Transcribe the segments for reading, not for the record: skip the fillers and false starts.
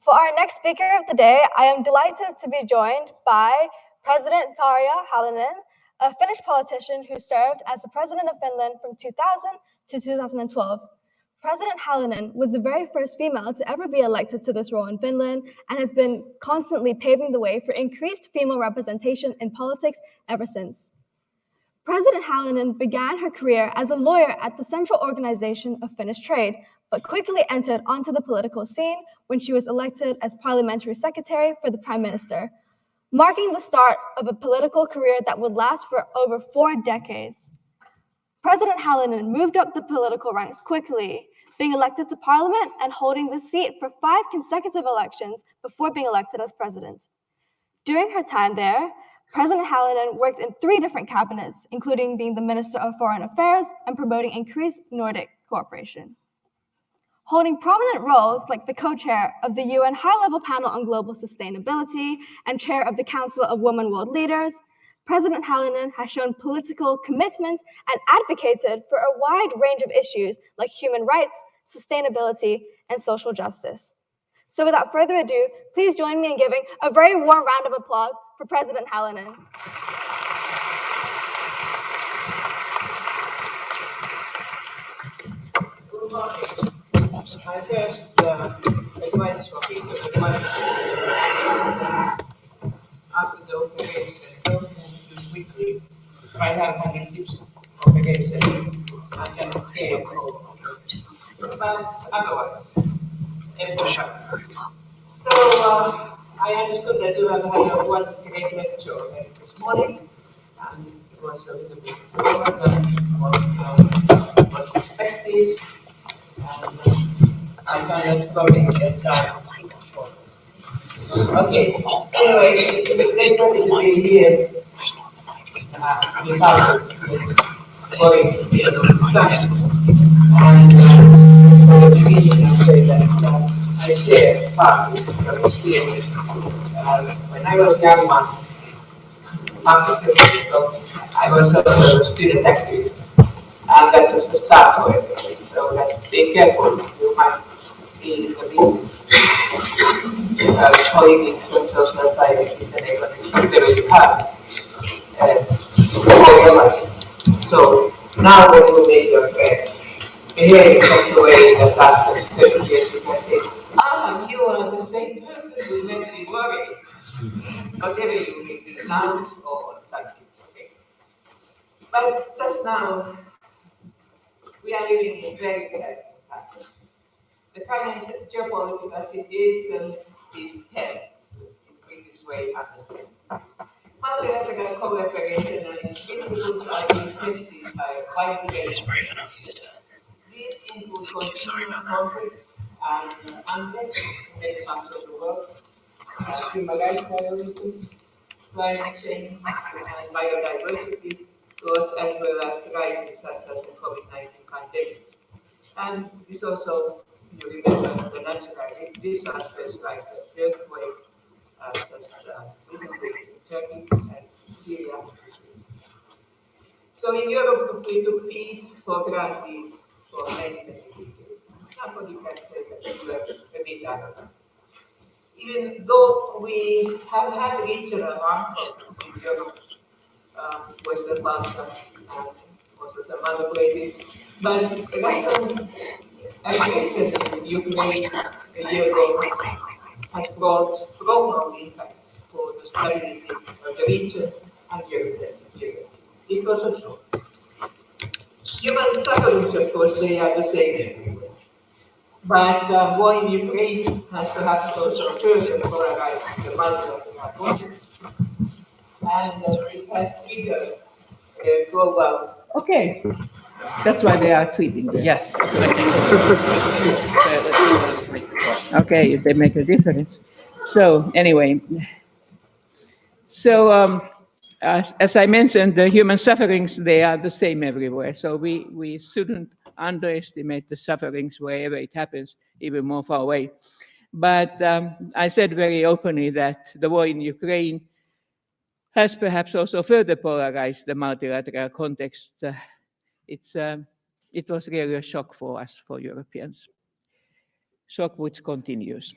For our next speaker of the day, I am delighted to be joined by President Tarja Halonen, a Finnish politician who served as the President of Finland from 2000 to 2012. President Halonen was the very first female to ever be elected to this role in Finland and has been constantly paving the way for increased female representation in politics ever since. President Halonen began her career as a lawyer at the Central Organization of Finnish Trade, but quickly entered onto the political scene when she was elected as parliamentary secretary for the Prime Minister, marking the start of a political career that would last for over 4 decades. President Halonen moved up the political ranks quickly, being elected to parliament and holding the seat for 5 consecutive elections before being elected as president. During her time there, President Halonen worked in 3 different cabinets, including being the Minister of Foreign Affairs and promoting increased Nordic cooperation. Holding prominent roles like the co-chair of the UN High-Level Panel on Global Sustainability and chair of the Council of Women World Leaders, President Halonen has shown political commitment and advocated for a wide range of issues like human rights, sustainability, and social justice. So without further ado, please join me in giving a very warm round of applause for President Halonen. Good morning. My first advice for people after the operation, don't do quickly. I have had tips operation. I can stay at home. But otherwise, so I understood that you have had one great lecture this morning, and it was a little bit slower than was expected, and I cannot commit the time. Okay, anyway, it's a great pleasure to be here. The Parliament is going to be a summit, and for the beginning I say that I share part of the experience. When I was young man, I was a student activist, and that was the start of everything. So be careful, you might be in the business, politics and social sciences and economics, whatever you have. So now when you make your friends, behave in such a way that after 30 years you can say, you are the same person who met me Warwick. Whatever you may be now or on subject. Okay. But just now, we are living in very challenging times. The current geopolitical situation is tense, in this way understand. Multilateral cooperation and its principles are being tested by wide nations. These include continuing conflicts and unrest in many parts of the world, human rights violations, climate change, and biodiversity loss, as well as crises such as the COVID-19 pandemic. And this also, you remember the natural disasters like the earthquake, just recently in Turkey and Syria. So in Europe, we took peace for granted for many decades. Somebody can say that we were a bit arrogant. Even though we have had regional armed conflicts in Europe, Western Balkan, and also some other places, but Russian aggression in Ukraine a year ago has brought profound impacts for the stability of the region and European security. Because of so. Human sufferings, of course, they are the same everywhere. But war in Ukraine has perhaps also further polarized the multilateral context. And it has triggered a global. Okay, that's why they are sleeping there. Yes. Okay, they make a difference. So anyway, as I mentioned, the human sufferings, they are the same everywhere. So we shouldn't underestimate the sufferings wherever it happens, even more far away. But I said very openly that the war in Ukraine has perhaps also further polarized the multilateral context. It was really a shock for us, for Europeans. Shock which continues.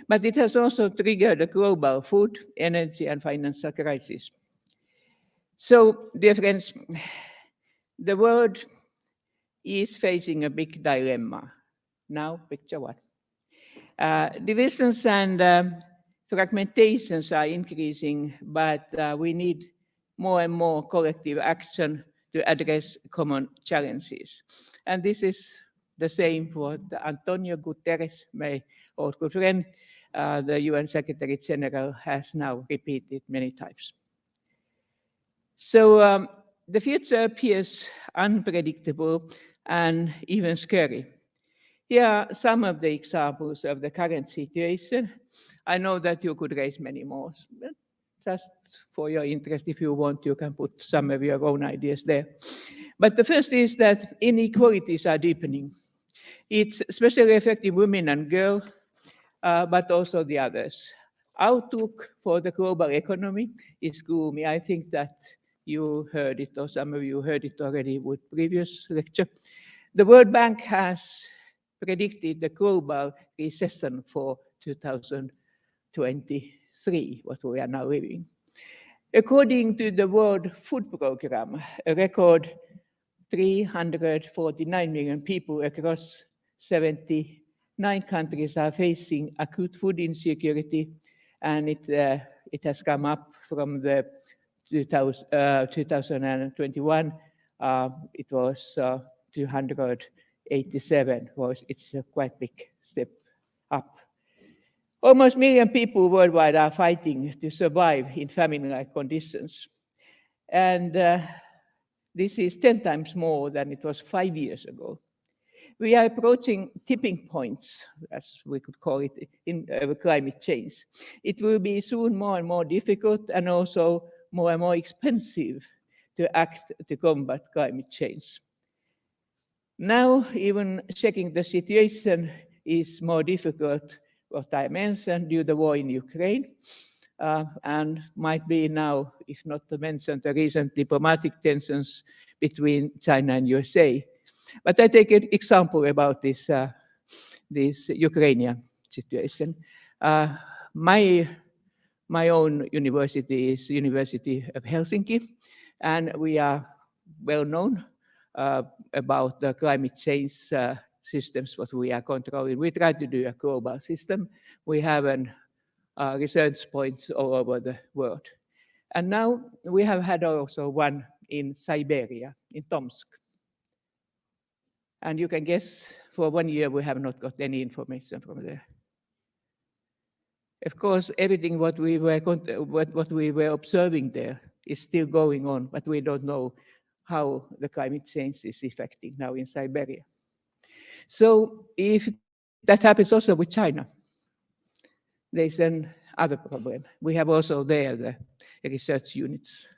But it has also triggered a global food, energy, and financial crisis. So, dear friends, the world is facing a big dilemma. Now, picture one. Divisions and fragmentations are increasing, but we need more and more collective action to address common challenges. And this is the same what Antonio Guterres, my old good friend, the UN Secretary General, has now repeated many times. So the future appears unpredictable and even scary. Here are some of the examples of the current situation. I know that you could raise many more. But just for your interest, if you want, you can put some of your own ideas there. But the first is that inequalities are deepening. It's especially affecting women and girls, but also the others. Outlook for the global economy is gloomy. I think that you heard it, or some of you heard it already with previous lecture. The World Bank has predicted the global recession for 2023, what we are now living. According to the World Food Programme, a record 349 million people across 79 countries are facing acute food insecurity, and it has come up from the 2021. It was 287. It's a quite big step up. Almost a million people worldwide are fighting to survive in famine-like conditions. And this is 10 times more than it was 5 years ago. We are approaching tipping points, as we could call it, in climate change. It will be soon more and more difficult and also more and more expensive to act to combat climate change. Now, even checking the situation is more difficult, what I mentioned, due to the war in Ukraine. And might be now, if not to mention the recent diplomatic tensions between China and USA. But I take an example about this Ukrainian situation. My own university is University of Helsinki, and we are well known about the climate change systems, what we are controlling. We try to do a global system. We have research points all over the world. And now we have had also one in Siberia, in Tomsk. And you can guess, for 1 year we have not got any information from there. Of course, everything what we were observing there is still going on, but we don't know how the climate change is affecting now in Siberia. So if that happens also with China, there's another problem. We have also there the research units.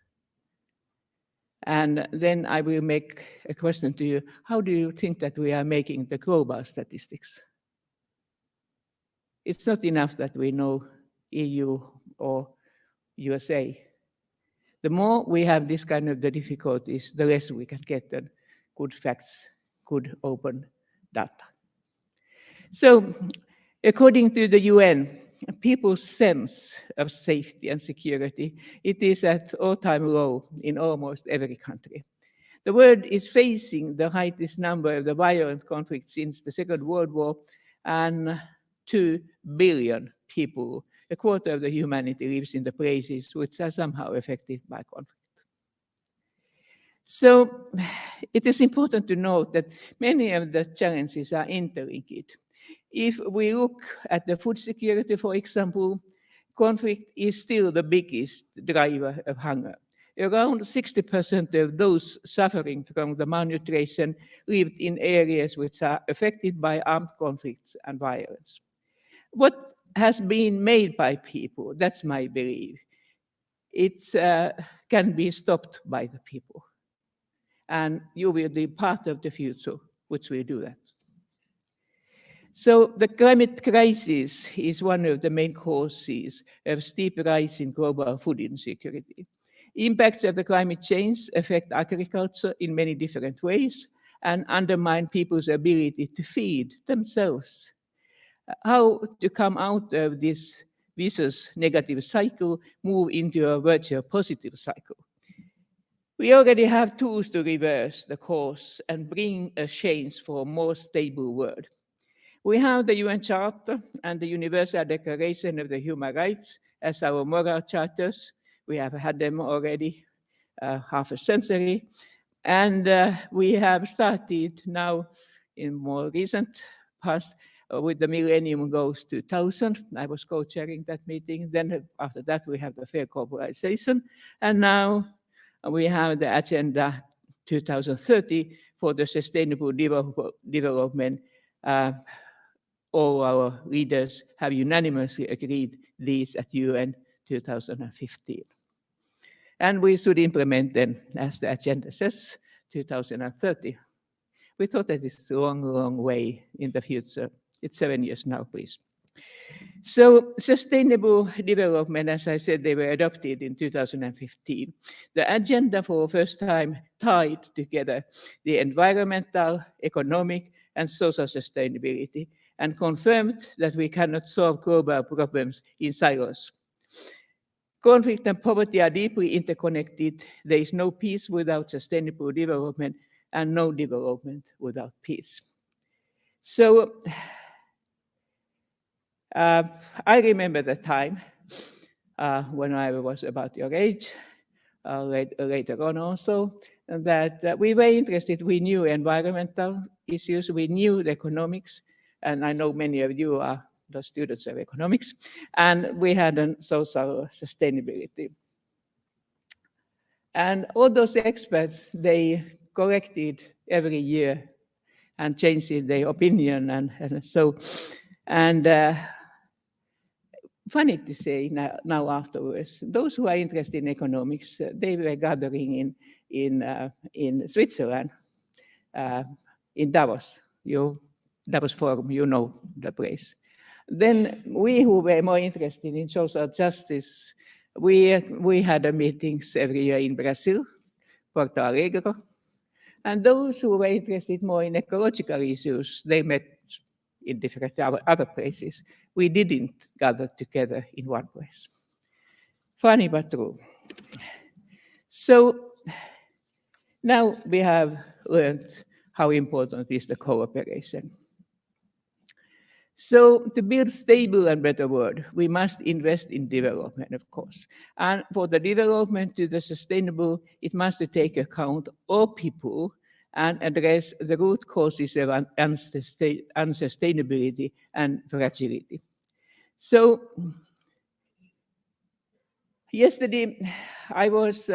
And then I will make a question to you. How do you think that we are making the global statistics? It's not enough that we know EU or USA. The more we have this kind of the difficulties, the less we can get the good facts, good open data. So, according to the UN, people's sense of safety and security, it is at all-time low in almost every country. The world is facing the highest number of the violent conflicts since the Second World War, and 2 billion people, a quarter of the humanity, lives in the places which are somehow affected by conflict. So it is important to note that many of the challenges are interlinked. If we look at the food security, for example, conflict is still the biggest driver of hunger. Around 60% of those suffering from the malnutrition lived in areas which are affected by armed conflicts and violence. What has been made by people, that's my belief, it can be stopped by the people. And you will be part of the future which will do that. So the climate crisis is one of the main causes of steep rise in global food insecurity. Impacts of the climate change affect agriculture in many different ways and undermine people's ability to feed themselves. how to come out of this vicious negative cycle, move into a virtual positive cycle. We already have tools to reverse the course and bring a change for a more stable world. We have the UN Charter and the Universal Declaration of the Human Rights as our moral charters. We have had them already half a century. And we have started now in more recent past with the Millennium Goals 2000. I was co-chairing that meeting. Then after that, we have the Fair Globalization. And now we have the Agenda 2030 for the Sustainable Development. All our leaders have unanimously agreed these at UN 2015. And we should implement them, as the agenda says, 2030. We thought that it's a long, long way in the future. It's 7 years now, please. So sustainable development, as I said, they were adopted in 2015. The agenda for the first time tied together the environmental, economic, and social sustainability and confirmed that we cannot solve global problems in silos. Conflict and poverty are deeply interconnected. There is no peace without sustainable development and no development without peace. So I remember the time when I was about your age, later on also, that we were interested. We knew environmental issues, we knew the economics, and I know many of you are the students of economics, and we had a social sustainability. And all those experts, they corrected every year and changed their opinion, and funny to say now afterwards, those who are interested in economics, they were gathering in Switzerland, in Davos. Davos Forum, you know the place. Then we who were more interested in social justice, we had meetings every year in Brazil, Porto Alegre. And those who were interested more in ecological issues, they met in different other places. We didn't gather together in one place. Funny but true. So now we have learned how important is the cooperation. So to build stable and better world, we must invest in development, of course. And for the development to the sustainable, it must take account all people and address the root causes of unsustainability and fragility. So yesterday, I was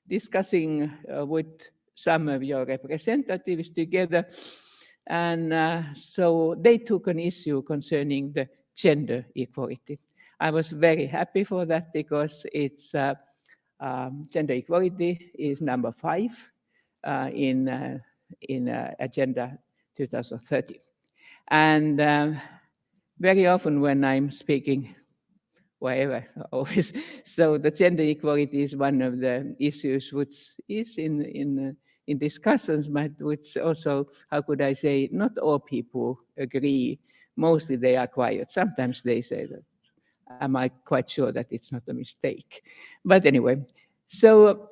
discussing with some of your representatives together, and so they took an issue concerning the gender equality. I was very happy for that because it's gender equality is number 5 in Agenda 2030. And very often when I'm speaking, wherever, always, so the gender equality is one of the issues which is in discussions, but which also, how could I say, not all people agree. Mostly they are quiet. Sometimes they say that. Am I quite sure that it's not a mistake? But anyway, so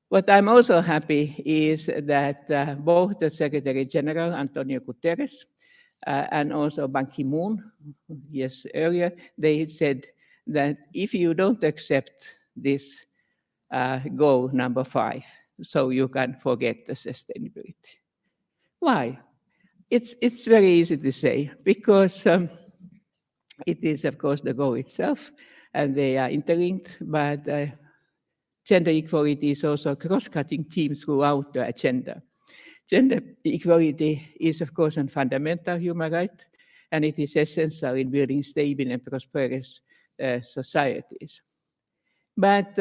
what I'm also happy is that both the Secretary General, Antonio Guterres, and also Ban Ki-moon, yes, earlier, they said that if you don't accept this goal number 5, so you can forget the sustainability. Why? It's very easy to say, because it is, of course, the goal itself, and they are interlinked, but gender equality is also a cross-cutting theme throughout the agenda. Gender equality is, of course, a fundamental human right, and it is essential in building stable and prosperous societies. But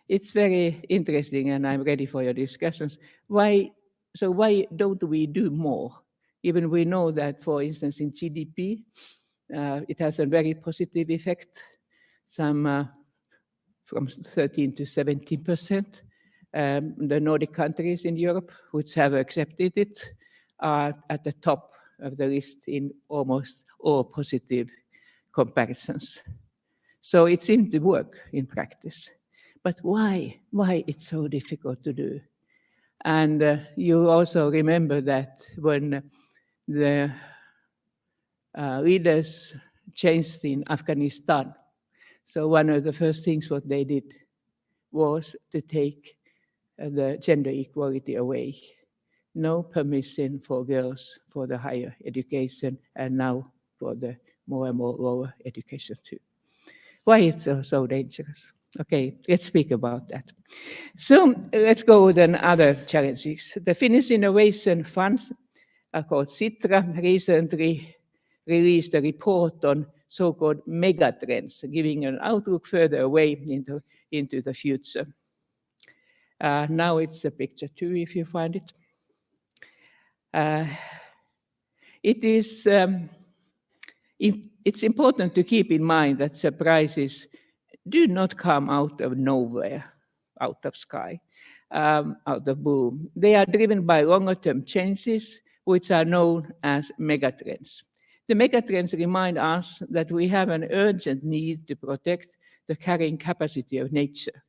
it's very interesting, and I'm ready for your discussions. Why don't we do more? Even we know that, for instance, in GDP, it has a very positive effect, some from 13 to 17%. The Nordic countries in Europe, which have accepted it, are at the top of the list in almost all positive comparisons. So it seemed to work in practice. But why? Why it's so difficult to do? And you also remember that when the leaders changed in Afghanistan, so one of the first things what they did was to take the gender equality away. No permission for girls for the higher education, and now for the more and more lower education too. Why it's so dangerous? Okay, let's speak about that. So let's go with other challenges. The Finnish Innovation Funds, called Seta, recently released a report on so-called megatrends, giving an outlook further away into the future. Now it's a picture 2, if you find it. It's important to keep in mind that surprises do not come out of nowhere, out of sky, out of blue. They are driven by longer-term changes, which are known as megatrends. The megatrends remind us that we have an urgent need to protect the carrying capacity of nature,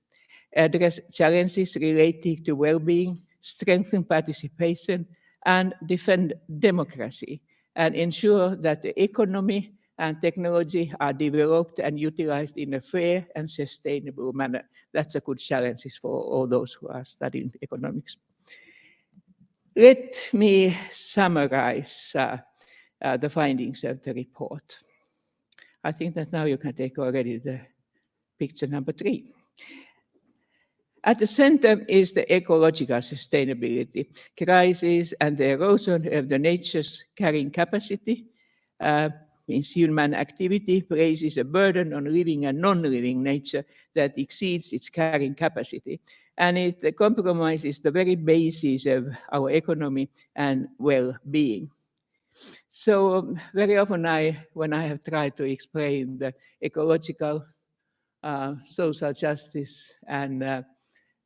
address challenges related to well-being, strengthen participation, and defend democracy, and ensure that the economy and technology are developed and utilized in a fair and sustainable manner. That's a good challenge for all those who are studying economics. Let me summarize the findings of the report. I think that now you can take already the picture number 3. At the center is the ecological sustainability crisis and the erosion of the nature's carrying capacity. Means human activity places a burden on living and non-living nature that exceeds its carrying capacity. And it compromises the very basis of our economy and well-being. So very often when I have tried to explain the ecological, social justice and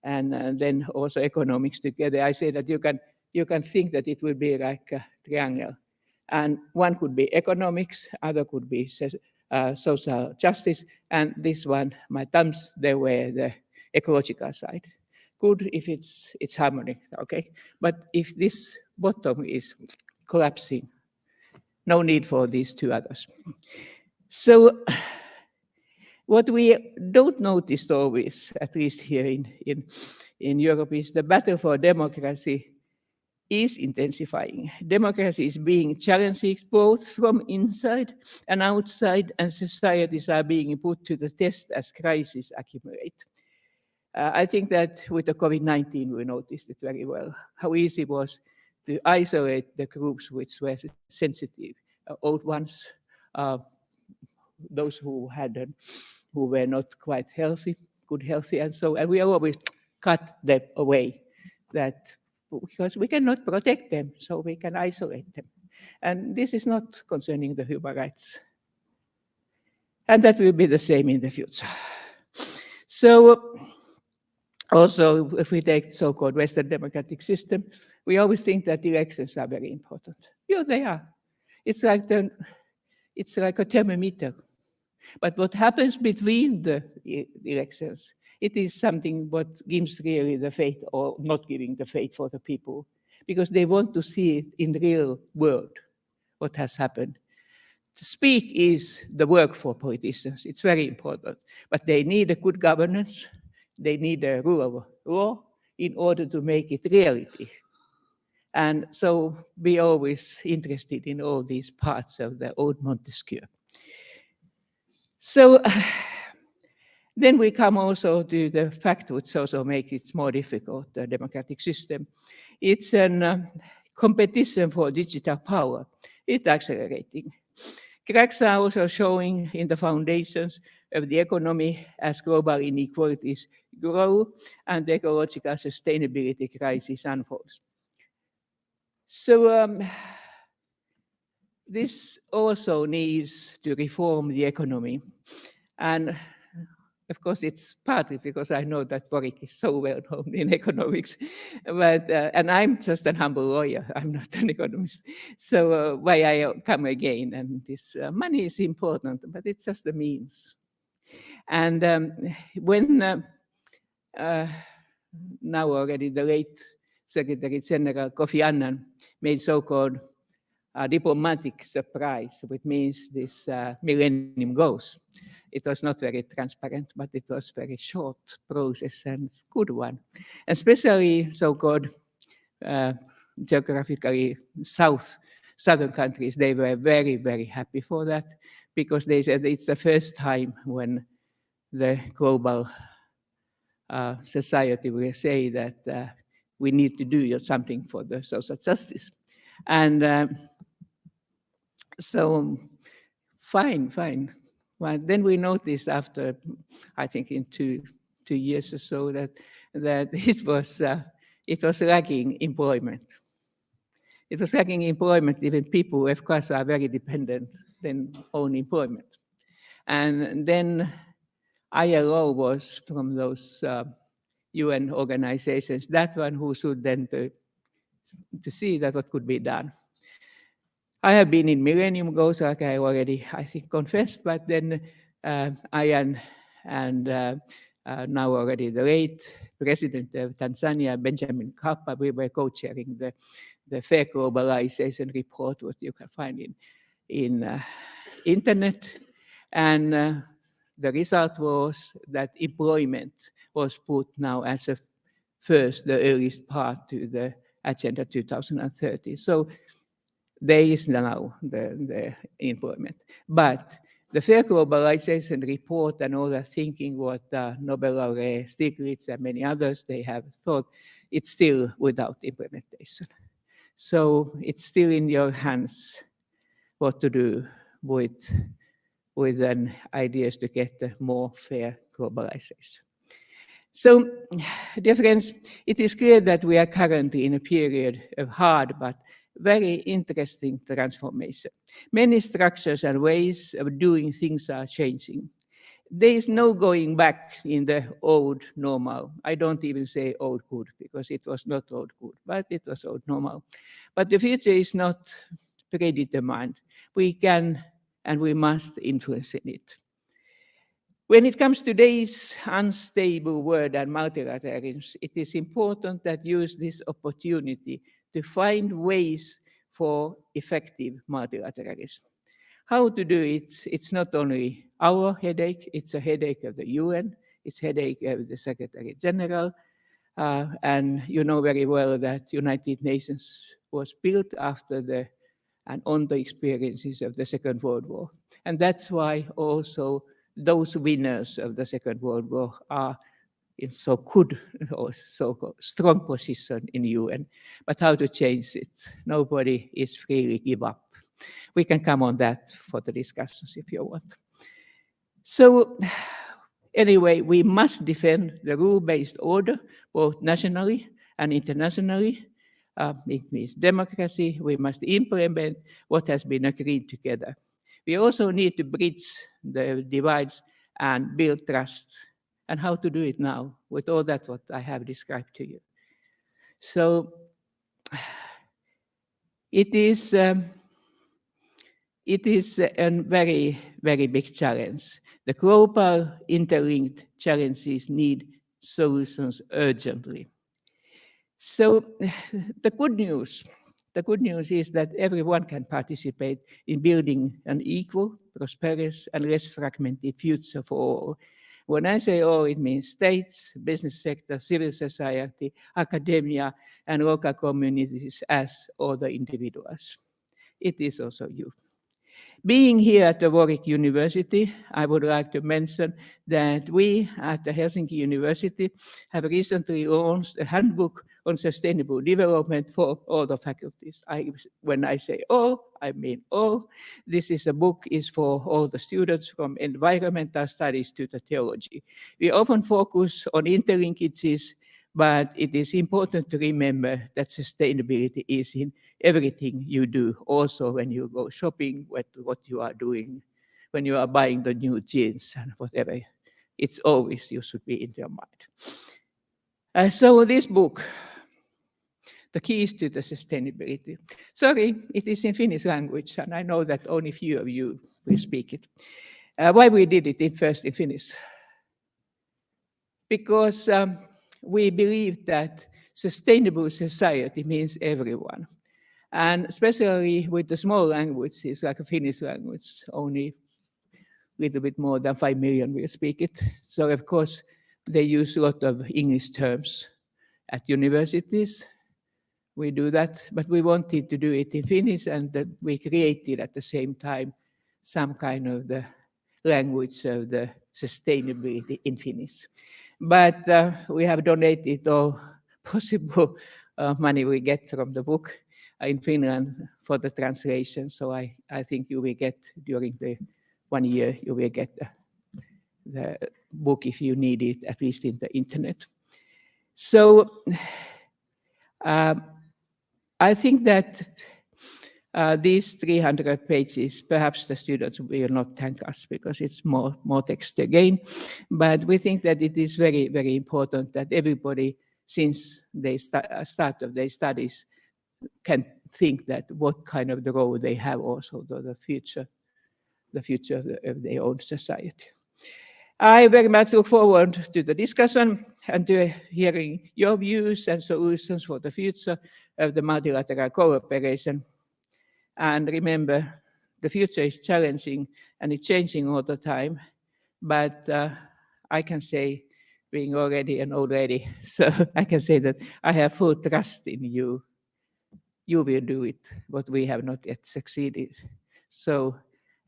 then also economics together, I say that you can think that it will be like a triangle. And one could be economics, other could be social justice, and this one, my thumbs, they were the ecological side. Good if it's harmony, okay? But if this bottom is collapsing, no need for these 2 others. So what we don't notice always, at least here in Europe, is the battle for democracy is intensifying. Democracy is being challenged both from inside and outside, and societies are being put to the test as crises accumulate. I think that with the COVID-19, we noticed it very well, how easy it was to isolate the groups which were sensitive, old ones, those who were not quite healthy, good healthy, and so, and we always cut them away, that because we cannot protect them, so we can isolate them. And this is not concerning the human rights. And that will be the same in the future. So also, if we take so-called Western democratic system, we always think that elections are very important. Yeah, they are. It's like a thermometer. But what happens between the elections, it is something what gives really the fate or not giving the fate for the people, because they want to see it in the real world, what has happened. To speak is the work for politicians. It's very important. But they need a good governance. They need a rule of law in order to make it reality. And so be always interested in all these parts of the old Montesquieu. So then we come also to the fact which also makes it more difficult, the democratic system. It's a competition for digital power. It's accelerating. Cracks are also showing in the foundations of the economy as global inequalities grow and the ecological sustainability crisis unfolds. So this also needs to reform the economy. And Of course, it's partly because I know that Warwick is so well known in economics, but and I'm just a humble lawyer. I'm not an economist. So why I come again? And this money is important, but it's just the means. And when now already the late Secretary General Kofi Annan made so-called diplomatic surprise, which means this Millennium Goals. It was not very transparent, but it was very short process and good one. Especially so-called geographically southern countries, they were very, very happy for that because they said it's the first time when the global society will say that we need to do something for the social justice. And so fine. But then we noticed after, I think in two years or so, that it was lacking employment. It was lacking employment. Even people, of course, are very dependent then on employment. And then ILO was from those UN organizations, that one who should then to see that what could be done. I have been in Millennium Goals, like I already, I think, confessed, but then Ian and now already the late President of Tanzania, Benjamin Mkapa, we were co-chairing the Fair Globalization report, what you can find in internet. And the result was that employment was put now as a first, the earliest part to the Agenda 2030. So there is now the employment. But the Fair Globalization report and all that thinking what Nobel laureate Stiglitz and many others, they have thought, it's still without implementation. So it's still in your hands what to do with ideas to get a more fair globalization. So, dear friends, it is clear that we are currently in a period of hard but very interesting transformation. Many structures and ways of doing things are changing. There is no going back in the old normal. I don't even say old good because it was not old good, but it was old normal. But the future is not predetermined. We can and we must influence in it. When it comes to today's unstable world and multilateralism, it is important that use this opportunity to find ways for effective multilateralism. How to do it, it's not only our headache, it's a headache of the UN, it's a headache of the Secretary General, and you know very well that United Nations was built after and on the experiences of the Second World War. And that's why also those winners of the Second World War are in so good or so strong position in UN. But how to change it? Nobody is freely give up. We can come on that for the discussions if you want. So anyway, we must defend the rule-based order, both nationally and internationally. It means democracy. We must implement what has been agreed together. We also need to bridge the divides and build trust. And how to do it now with all that what I have described to you. So it is a very, very big challenge. The global interlinked challenges need solutions urgently. So the good news is that everyone can participate in building an equal, prosperous, and less fragmented future for all. When I say all, it means states, business sector, civil society, academia, and local communities as other individuals. It is also you. Being here at the Warwick University, I would like to mention that we at the Helsinki University have recently launched a handbook on sustainable development for all the faculties. When I say all, I mean all. This is a book is for all the students from environmental studies to the theology. We often focus on interlinkages, but it is important to remember that sustainability is in everything you do, also when you go shopping, what you are doing, when you are buying the new jeans and whatever It's always you should be in your mind. So this book, The Keys to the Sustainability. Sorry, it is in Finnish language, and I know that only few of you will speak it. Why we did it first in Finnish? Because we believe that sustainable society means everyone. And especially with the small languages, like a Finnish language, only a little bit more than 5 million will speak it. So of course, they use a lot of English terms at universities. We do that, but we wanted to do it in Finnish, and that we created at the same time some kind of the language of the sustainability in Finnish. But we have donated all possible money we get from the book in Finland for the translation. So I think you will get, during the 1 year, you will get the book if you need it, at least in the internet. So I think that these 300 pages, perhaps the students will not thank us because it's more text again, but we think that it is very, very important that everybody, since they start of their studies, can think that what kind of the role they have also to the future of their own society. I very much look forward to the discussion and to hearing your views and solutions for the future of the multilateral cooperation. And remember, the future is challenging and it's changing all the time. But I can say, being already an old lady, so I can say that I have full trust in you. You will do it, but we have not yet succeeded. So,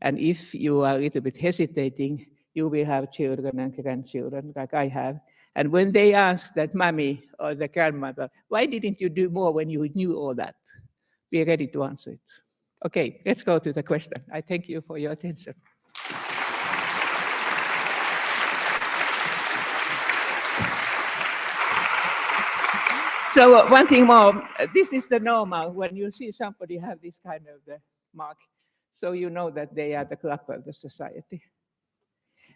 and if you are a little bit hesitating, you will have children and grandchildren like I have. And when they ask that mommy or the grandmother, why didn't you do more when you knew all that? Be ready to answer it. Okay, let's go to the question. I thank you for your attention. So one thing more, this is the normal, when you see somebody have this kind of the mark, so you know that they are the club of the society.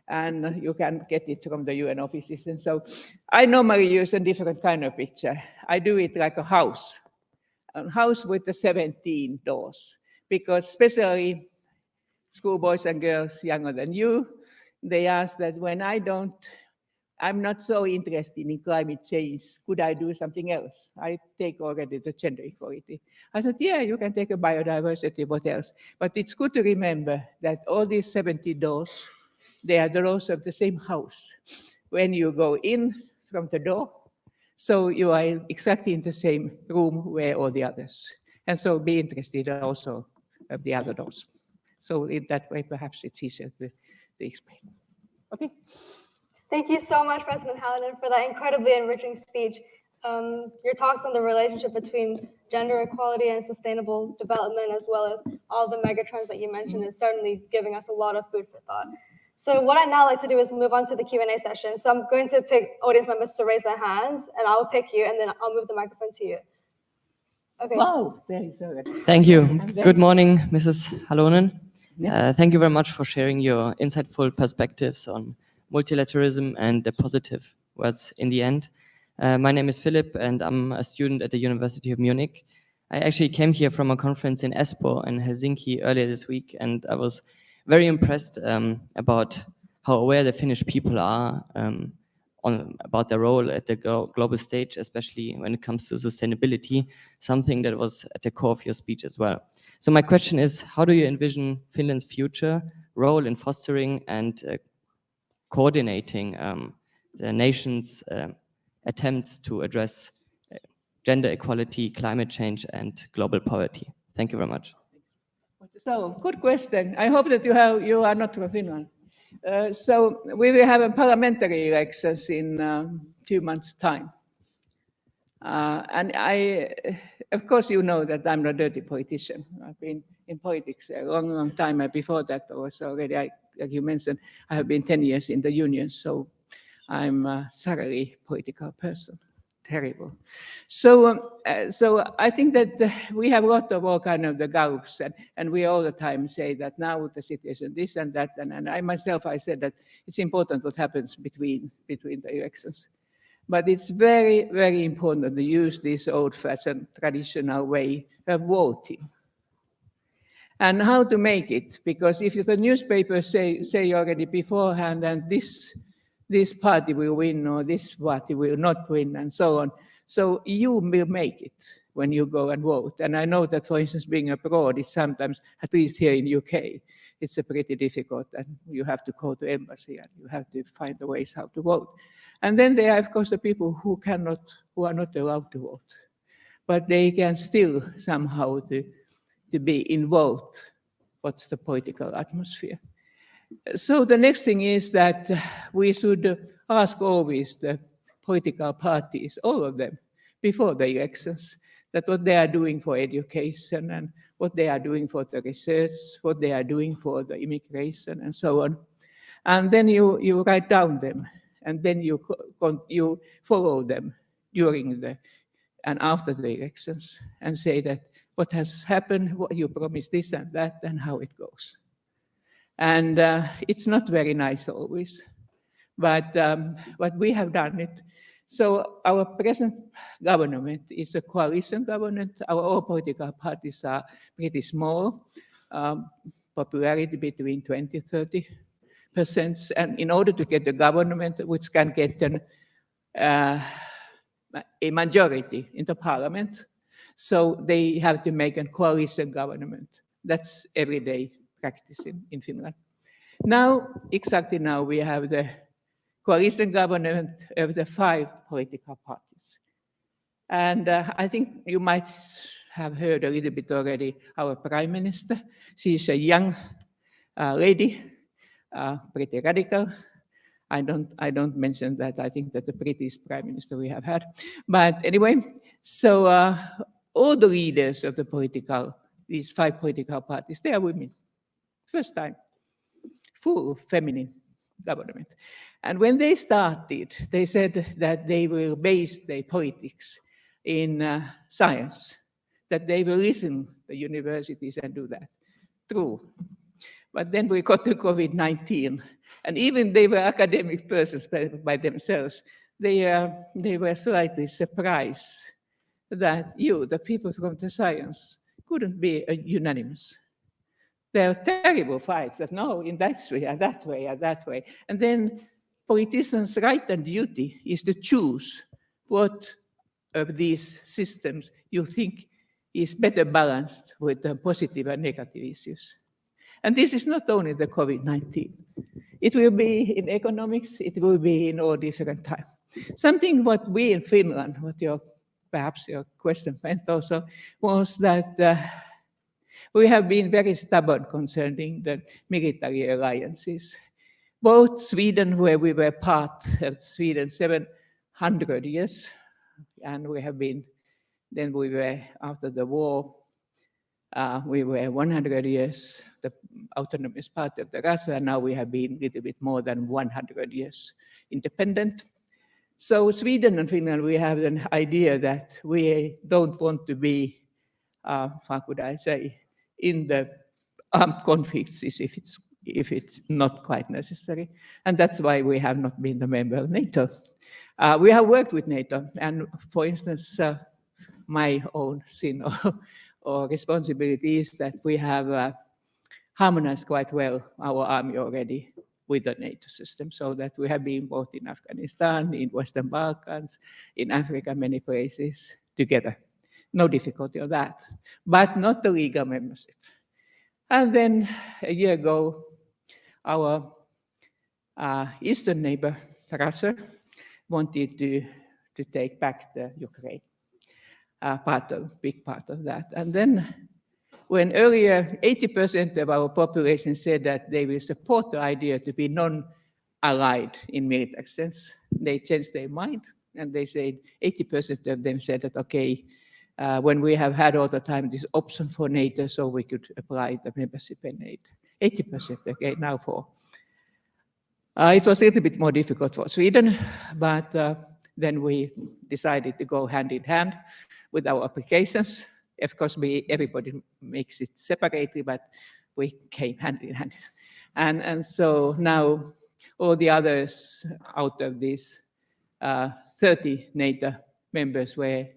And you can get it from the UN offices. And so I normally use a different kind of picture. I do it like a house with the 17 doors, because especially schoolboys and girls younger than you, they ask that when I'm not so interested in climate change, could I do something else? I take already the gender equality. I said, yeah, you can take a biodiversity, what else? But it's good to remember that all these 70 doors, they are the doors of the same house. When you go in from the door, so you are exactly in the same room where all the others. And so be interested also of the other doors. So in that way, perhaps it's easier to explain. Okay. Thank you so much, President Halonen, for that incredibly enriching speech. Your talks on the relationship between gender equality and sustainable development, as well as all the megatrends that you mentioned, is certainly giving us a lot of food for thought. So what I'd now like to do is move on to the Q&A session. So I'm going to pick audience members to raise their hands, and I'll pick you, and then I'll move the microphone to you. Okay. Wow, very good. Thank you. Good morning, Mrs. Halonen. Thank you very much for sharing your insightful perspectives on multilateralism and the positive words in the end. My name is Philip, and I'm a student at the University of Munich. I actually came here from a conference in Espoo in Helsinki earlier this week, and I was very impressed about how aware the Finnish people are about their role at the global stage, especially when it comes to sustainability, something that was at the core of your speech as well. So my question is, how do you envision Finland's future role in fostering and coordinating the nation's attempts to address gender equality, climate change, and global poverty? Thank you very much. So, good question. I hope that you are not from Finland. So we will have a parliamentary elections in 2 months' time. And of course, you know that I'm a dirty politician. I've been in politics a long, long time. And before that, also already, like you mentioned, I have been 10 years in the union. So I'm a thoroughly political person. terrible. So I think that we have a lot of all kind of the groups, and we all the time say that now the situation this and that, and I myself, I said that it's important what happens between the elections. But it's very, very important to use this old-fashioned traditional way of voting. And how to make it, because if the newspapers say already beforehand that this party will win or this party will not win and so on, so you will make it when you go and vote. And I know that, for instance, being abroad is sometimes, at least here in UK, it's a pretty difficult, and you have to go to embassy and you have to find the ways how to vote. And then there are, of course, the people who are not allowed to vote, but they can still somehow to be involved. What's the political atmosphere? So the next thing is that we should ask always the political parties, all of them, before the elections, that what they are doing for education and what they are doing for the research, what they are doing for the immigration and so on. And then you write down them, and then you follow them during and after the elections, and say that what has happened, what you promised this and that, and how it goes. And it's not very nice always, but we have done it. So our present government is a coalition government. Our all political parties are pretty small, popularity between 20-30%. And in order to get the government, which can get a majority in the parliament, so they have to make a coalition government. That's everyday practice in Finland. Now, exactly now, we have the coalition government of the 5 political parties. And I think you might have heard a little bit already our prime minister. She's a young lady, pretty radical. I don't mention that. I think that the British prime minister we have had. But anyway, so all the leaders of these 5 political parties, they are women. First time, full feminine government. And when they started, they said that they will base their politics in science, that they will listen to the universities and do that. True. But then we got to COVID-19, and even they were academic persons by themselves. They were slightly surprised that the people from the science, couldn't be unanimous. There are terrible fights that no, in that way, or that way, or that way. And then politicians' right and duty is to choose what of these systems you think is better balanced with the positive and negative issues. And this is not only the COVID-19. It will be in economics, it will be in all different times. Something what we in Finland, perhaps your question meant also, was that we have been very stubborn concerning the military alliances. Both Sweden, where we were part of Sweden 700 years, and then we were, after the war, we were 100 years, the autonomous part of the Russia, and now we have been a little bit more than 100 years independent. So Sweden and Finland, we have an idea that we don't want to be, how could I say, in the armed conflicts if it's not quite necessary. And that's why we have not been a member of NATO. We have worked with NATO, and for instance, my own sin or responsibility is that we have harmonized quite well our army already with the NATO system, so that we have been both in Afghanistan, in Western Balkans, in Africa, many places together. No difficulty on that, but not the legal membership. And then a year ago, our eastern neighbor, Russia, wanted to take back the Ukraine, big part of that. And then when earlier 80% of our population said that they will support the idea to be non-allied in military sense, they changed their mind, and they said 80% of them said that, okay, when we have had all the time this option for NATO, so we could apply the membership in NATO. 80%, okay, now for. It was a little bit more difficult for Sweden, but then we decided to go hand in hand with our applications. Of course, everybody makes it separately, but we came hand in hand. And so now all the others out of these 30 NATO members, where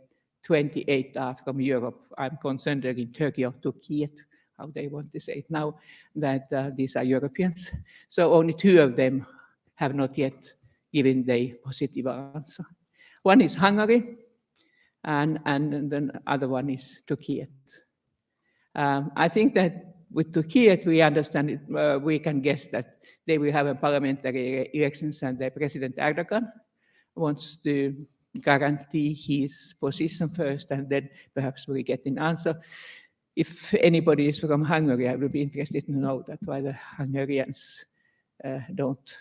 28 are from Europe. I'm considering Turkey or Turkey, how they want to say it now, that these are Europeans. So only 2 of them have not yet given the positive answer. One is Hungary, and the other one is Turkey. I think that with Turkey, we understand it, we can guess that they will have a parliamentary elections, and the President Erdogan wants to guarantee his position first, and then perhaps we get an answer. If anybody is from Hungary, I would be interested to know that why the Hungarians don't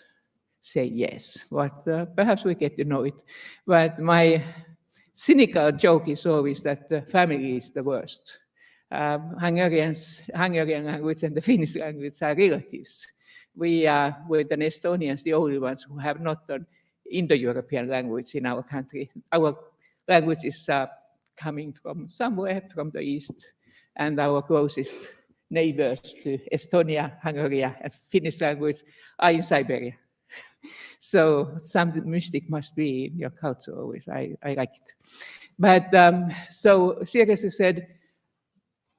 say yes. But perhaps we get to know it. But my cynical joke is always that the family is the worst. Hungarian language and the Finnish language are relatives. We are, with the Estonians, the only ones who have not done Indo-European language in our country. Our language is coming from somewhere from the east, and our closest neighbors to Estonia, Hungary, and Finnish language are in Siberia. So some mystic must be in your culture always. I like it. But so seriously said,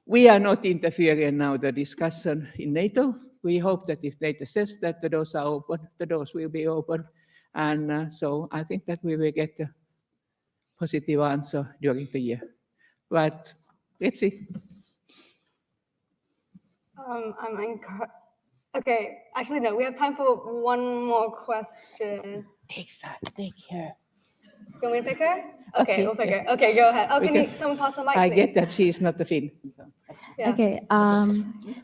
we are not interfering now the discussion in NATO. We hope that if NATO says that the doors are open, the doors will be open. And so I think that we will get a positive answer during the year. But let's see. Okay, actually, no, we have time for one more question. Take her. You want me to pick her? Okay, we'll pick her. Okay, go ahead. Oh, can someone pass the mic, please? I get that she is not a Finn. So. Yeah. Okay,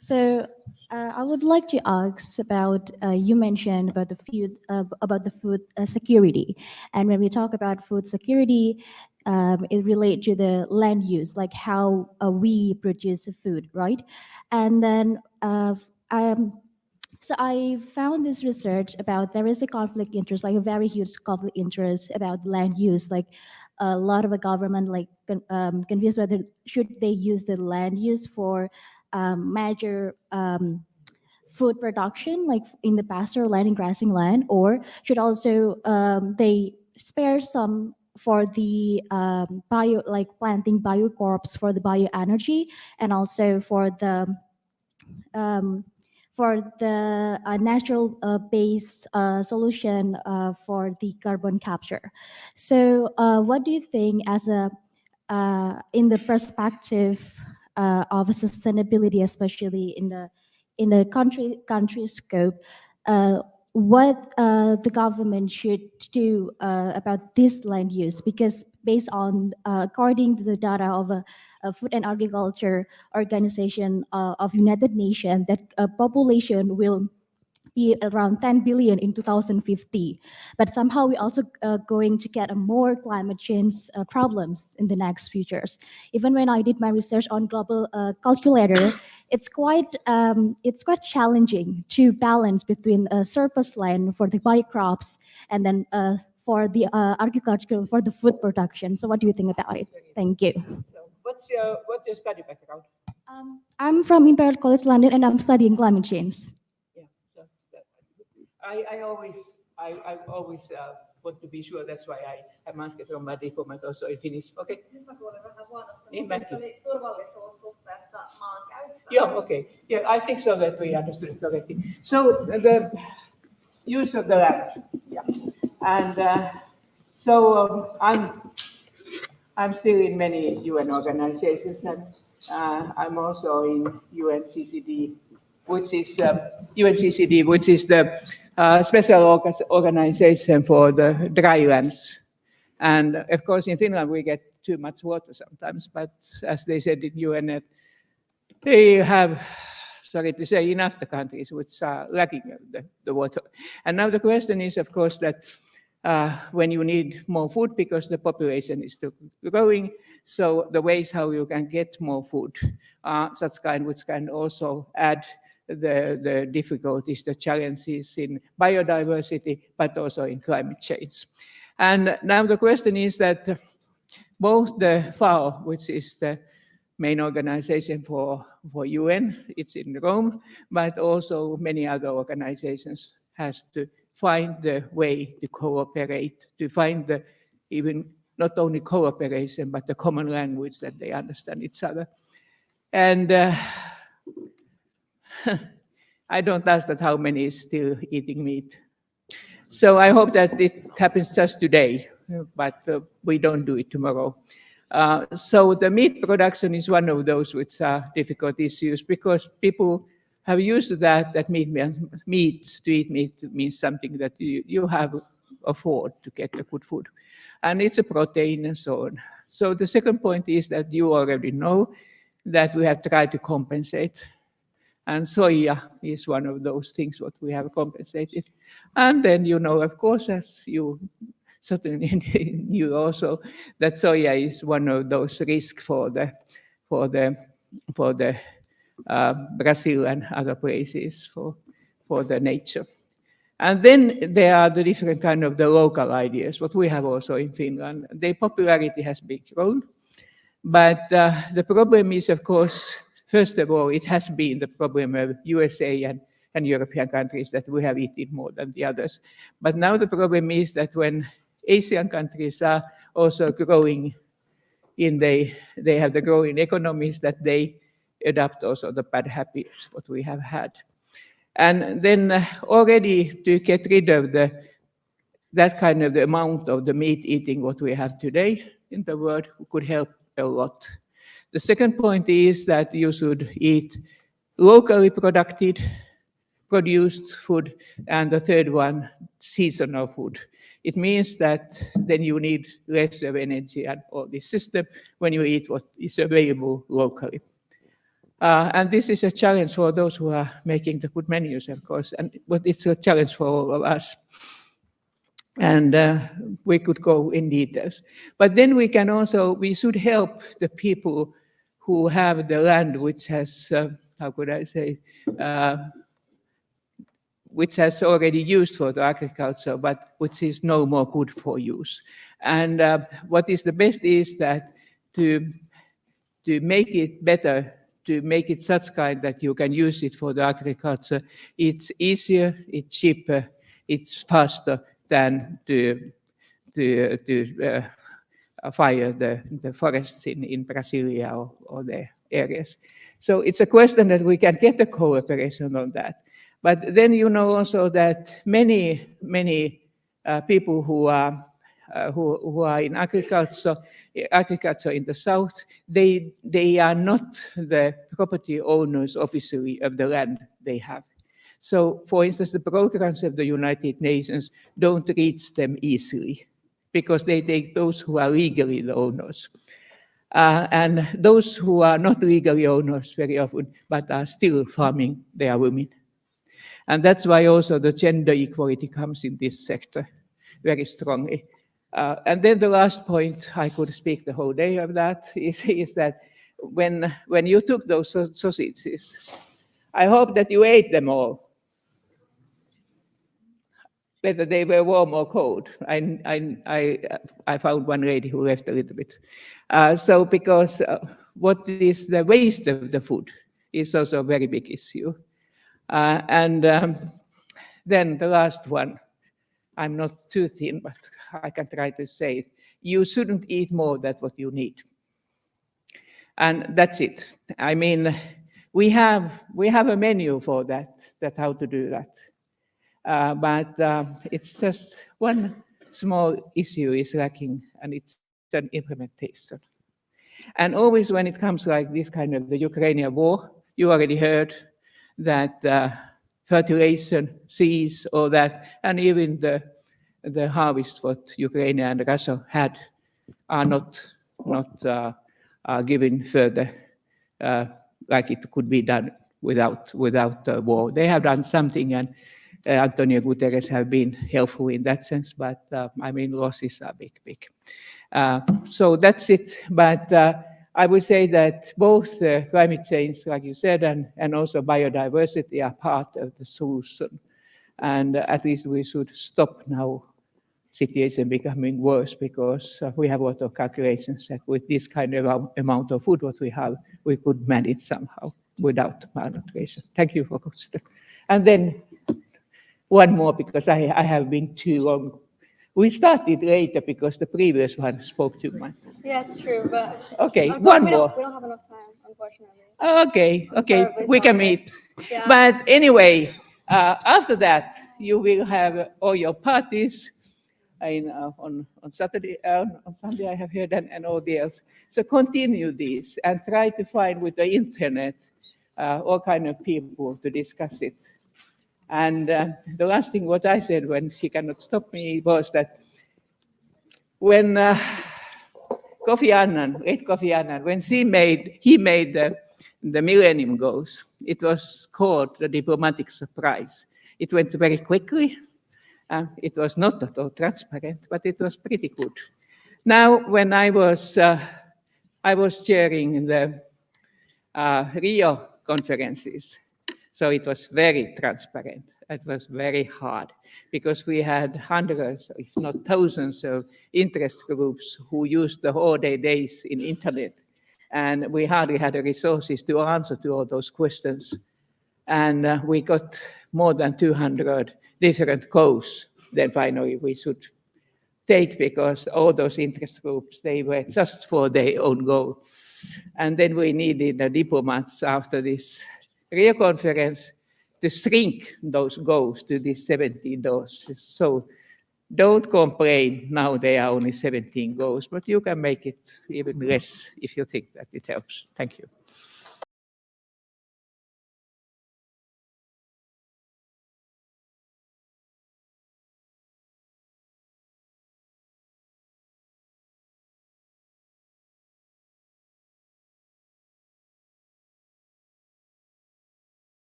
so I would like to ask about, you mentioned about the food security. And when we talk about food security, it relates to the land use, like how we produce food, right? And then so I found this research about there is a conflict interest, like a very huge conflict interest about land use. Like a lot of the government, like confused whether should they use the land use for major food production, like in the pasture land and grassing land, or should also they spare some for the bio, like planting biocrops for the bioenergy, and also for the natural based solution for the carbon capture. So what do you think as a in the perspective of sustainability, especially in the country scope, what the government should do about this land use? Because based on according to the data of a Food and Agriculture Organization of United Nations, that population will be around 10 billion in 2050. But somehow we're also going to get more climate change problems in the next futures. Even when I did my research on global calculator, it's quite challenging to balance between surplus land for the biocrops and then for the agriculture, for the food production. So what do you think about it? Thank you. So what's your study background? I'm from Imperial College London, and I'm studying climate change. Yeah, so I always want to be sure. That's why I am asking from my diploma also in Finnish. Okay. Yeah, okay. Yeah, I think so that we understood it correctly. So the use of the land. Yeah. And so I'm still in many UN organizations, and I'm also in UNCCD, which is the special organization for the drylands. And of course, in Finland, we get too much water sometimes, but as they said in UN, they have, sorry to say, enough the countries which are lacking the water. And now the question is, of course, that when you need more food because the population is still growing, so the ways how you can get more food are such kind which can also add the difficulties, the challenges in biodiversity, but also in climate change. And now the question is that both the FAO, which is the main organization for UN, it's in Rome, but also many other organizations has to find the way to cooperate, to find the even not only cooperation, but the common language that they understand each other. And I don't ask that how many is still eating meat. So I hope that it happens just today, but we don't do it tomorrow. So the meat production is one of those which are difficult issues because people have used to that to eat meat means something that you have afford to get the good food. And it's a protein and so on. So the second point is that you already know that we have tried to compensate. And soya is one of those things what we have compensated. And then, of course, as you certainly knew also, that soya is one of those risks for the Brazil and other places for the nature. And then there are the different kind of the local ideas, what we have also in Finland. Their popularity has been grown. But the problem is, of course, first of all, it has been the problem of USA and European countries that we have eaten more than the others. But now the problem is that when Asian countries are also growing they have the growing economies, that they adopt also the bad habits what we have had. And then already to get rid of that kind of the amount of the meat eating what we have today in the world could help a lot. The second point is that you should eat locally produced food, and the third one, seasonal food. It means that then you need less of energy and all this system when you eat what is available locally. And this is a challenge for those who are making the good menus, of course, but it's a challenge for all of us. And we could go in details. But then we should help the people who have the land which has, which has already used for the agriculture, but which is no more good for use. And what is the best is that to make it better, to make it such kind that you can use it for the agriculture, it's easier, it's cheaper, it's faster than to fire the forests in Brasilia or the areas. So it's a question that we can get a cooperation on that. But then also that many people who are in agriculture in the south, they are not the property owners officially of the land they have. So, for instance, the programs of the United Nations don't reach them easily because they take those who are legally the owners. And those who are not legally owners very often, but are still farming, they are women. And that's why also the gender equality comes in this sector very strongly. And then the last point, I could speak the whole day of that, is that when you took those sausages, I hope that you ate them all, whether they were warm or cold. I found one lady who left a little bit. So because what is the waste of the food is also a very big issue. And then the last one, I'm not too thin, but I can try to say it. You shouldn't eat more than what you need. And that's it. I mean, we have a menu for that how to do that. But it's just one small issue is lacking, and it's an implementation. And always when it comes like this kind of the Ukrainian war, you already heard that fertilization, seeds, all that, and even the harvest what Ukraine and Russia had are not given further like it could be done without the war. They have done something, and Antonio Guterres have been helpful in that sense, but I mean, losses are big. So that's it. But I would say that both climate change, like you said, and also biodiversity are part of the solution. And at least we should stop now situation becoming worse because we have a lot of calculations that with this kind of amount of food what we have, we could manage somehow without malnutrition. Thank you for question. And then one more, because I have been too long. We started later because the previous one spoke too much. Yeah, it's true, but Okay, one we more. don't have enough time, unfortunately. Okay, terribly we can sorry. meet. Yeah. But anyway, after that, you will have all your parties on Saturday, on Sunday I have heard, and all the else. So continue this and try to find with the internet all kind of people to discuss it. And the last thing what I said when she cannot stop me was that when Kofi Annan, late Kofi Annan, when he made the Millennium Goals, it was called the diplomatic surprise. It went very quickly. It was not at all transparent, but it was pretty good. Now, when I was chairing the Rio conferences, so it was very transparent. It was very hard because we had hundreds, if not thousands, of interest groups who used the whole days in internet, and we hardly had the resources to answer to all those questions. And we got more than 200 different goals. Then finally we should take, because all those interest groups, they were just for their own goal. And then we needed the diplomats after this Rio conference to shrink those goals to these 17 goals. So don't complain, now there are only 17 goals, but you can make it even less if you think that it helps. Thank you.